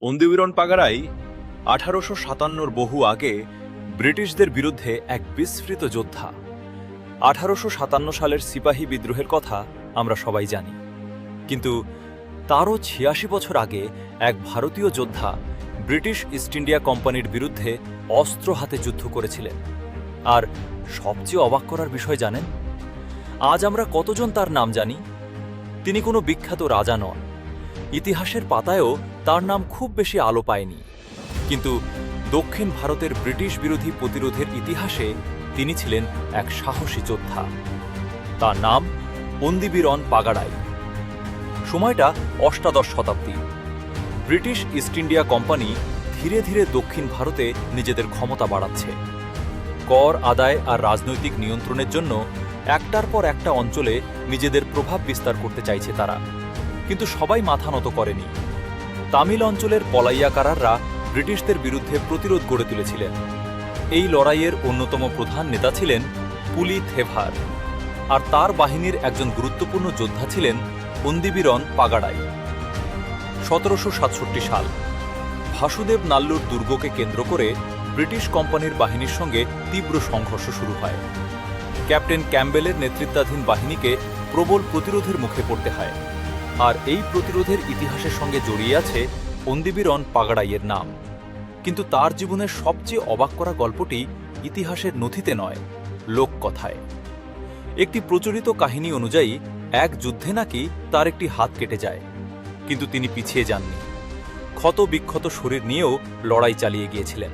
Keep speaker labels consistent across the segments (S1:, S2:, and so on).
S1: অন্দিবীরন পাগারাই 1857 বহু আগে ব্রিটিশদের বিরুদ্ধে এক বিস্মৃত যোদ্ধা। 1857 সালের সিপাহী বিদ্রোহের কথা আমরা সবাই জানি, কিন্তু তারও 86 বছর আগে এক ভারতীয় যোদ্ধা ব্রিটিশ ইস্ট ইন্ডিয়া কোম্পানির বিরুদ্ধে অস্ত্র হাতে যুদ্ধ করেছিলেন। আর সবচেয়ে অবাক করার বিষয় জানেন, আজ আমরা কতজন তার নাম জানি? তিনি কোনো বিখ্যাত রাজা নন, ইতিহাসের পাতায়ও তার নাম খুব বেশি আলো পায়নি, কিন্তু দক্ষিণ ভারতের ব্রিটিশ বিরোধী প্রতিরোধের ইতিহাসে তিনি ছিলেন এক সাহসী যোদ্ধা। তার নাম অন্দিবীরন পাগারাই। সময়টা অষ্টাদশ শতাব্দী। ব্রিটিশ ইস্ট ইন্ডিয়া কোম্পানি ধীরে ধীরে দক্ষিণ ভারতে নিজেদের ক্ষমতা বাড়াচ্ছে। কর আদায় আর রাজনৈতিক নিয়ন্ত্রণের জন্য একটার পর একটা অঞ্চলে নিজেদের প্রভাব বিস্তার করতে চাইছে তারা, কিন্তু সবাই মাথা নত করেনি। তামিল অঞ্চলের পলাইয়াকাররা ব্রিটিশদের বিরুদ্ধে প্রতিরোধ গড়ে তুলেছিলেন। এই লড়াইয়ের অন্যতম প্রধান নেতা ছিলেন পুলি থেভার, আর তার বাহিনীর একজন গুরুত্বপূর্ণ যোদ্ধা ছিলেন অন্দিবীরন পাগারাই। 1767 সাল, ভাসুদেব নাল্লুর দুর্গকে কেন্দ্র করে ব্রিটিশ কোম্পানির বাহিনীর সঙ্গে তীব্র সংঘর্ষ শুরু হয়। ক্যাপ্টেন ক্যাম্বেলের নেতৃত্বাধীন বাহিনীকে প্রবল প্রতিরোধের মুখে পড়তে হয়, আর এই প্রতিরোধের ইতিহাসের সঙ্গে জড়িয়ে আছে অন্দিবীরন পাগারাইয়ের নাম। কিন্তু তার জীবনের সবচেয়ে অবাক করা গল্পটি ইতিহাসের নথিতে নয়, লোককথায়। একটি প্রচলিত কাহিনী অনুযায়ী এক যুদ্ধে নাকি তার একটি হাত কেটে যায়, কিন্তু তিনি পিছিয়ে যাননি। ক্ষত বিক্ষত শরীর নিয়েও লড়াই চালিয়ে গিয়েছিলেন।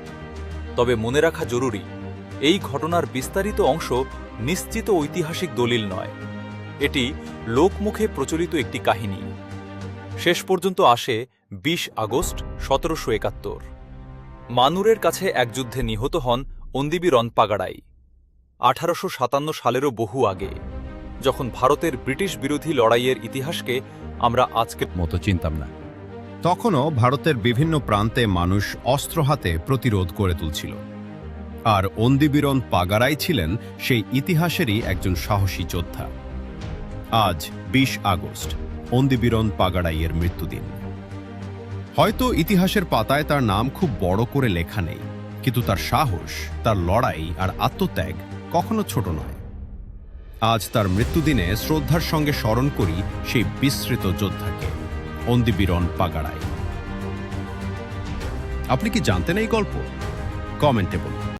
S1: তবে মনে রাখা জরুরি, এই ঘটনার বিস্তারিত অংশ নিশ্চিত ঐতিহাসিক দলিল নয়, এটি লোকমুখে প্রচলিত একটি কাহিনী। শেষ পর্যন্ত আসে 20 আগস্ট 1771। মানুরের কাছে এক যুদ্ধে নিহত হন অন্দিবীরন পাগারাই। 1857 সালেরও বহু আগে, যখন ভারতের ব্রিটিশ বিরোধী লড়াইয়ের ইতিহাসকে আমরা আজকের
S2: মতো চিনতাম না। তখনও ভারতের বিভিন্ন প্রান্তে মানুষ অস্ত্র হাতে প্রতিরোধ গড়ে তুলছিল, আর অন্দিবীরন পাগারাই ছিলেন সেই ইতিহাসেরই একজন সাহসী যোদ্ধা। আজ 20 আগস্ট, অন্দিবীরন পাগারাইয়ের মৃত্যুদিন। হয়তো ইতিহাসের পাতায় তার নাম খুব বড় করে লেখা নেই, কিন্তু তার সাহস, তার লড়াই আর আত্মত্যাগ কখনো ছোট নয়। আজ তার মৃত্যুদিনে শ্রদ্ধার সঙ্গে স্মরণ করি সেই বিস্মৃত যোদ্ধাকে, অন্দিবীরন পাগারাই। আপনি কি জানতেন এই গল্প? কমেন্টে বলুন।